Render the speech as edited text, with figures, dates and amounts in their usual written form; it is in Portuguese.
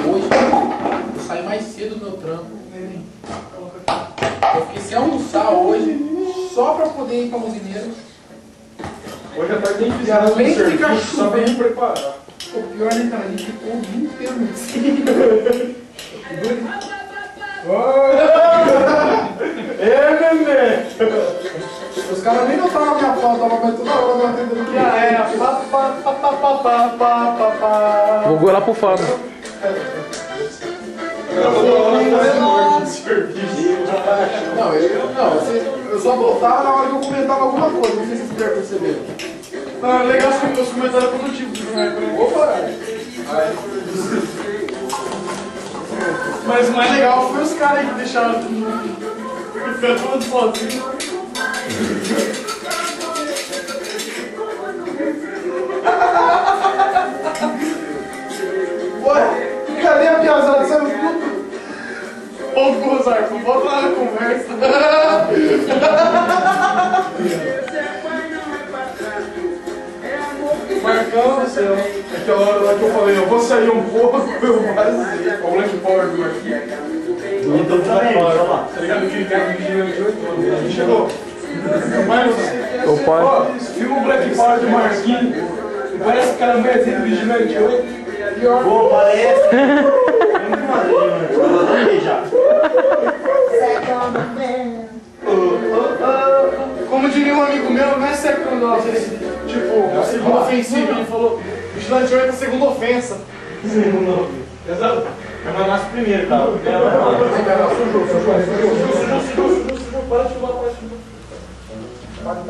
hoje eu saí mais cedo do meu trampo. Eu fiquei sem almoçar hoje, só pra poder ir pra Usineiro. Hoje a tarde nem fizeram Além de serviço, ficar só pra me preparar. O pior, né, cara? A gente ficou o dia inteiro assim. Nenê! Os caras nem notaram a minha falta, mas toda hora eu atendendo aqui. Vou golar lá pro Fábio. Não, eu só voltava na hora que eu comentava alguma coisa, não sei se vocês já perceberam. Não, é legal que os comentários produtivos, né? Opa! Mas o mais legal foi os caras que deixaram ficar todo sozinho. Ué, cadê a piazada? Sabe tudo? Pouco com o Zarco, volta lá na conversa. Marcão do céu. Aquela hora lá que eu falei, eu vou sair um pouco, eu vazei. O Black Power do Marquinhos. Então tá aí, olha lá. Tá ligado? Aquele cara que vigia de 8 anos. Chegou. Ô pai. Ó, viu o Black Power do Marquinhos? Parece que o cara é mais vigilante hoje. Pô, parece. Eu não falei, mano. Eu adorei já. Como diria um amigo meu, não é second offense, tipo, a segunda ofensiva. Ele falou, vigilante 8 é a segunda ofensa. Segundo. Exato. Eu mandasse primeiro, tá? Sujou. Para de filmar, para de filmar. Pode.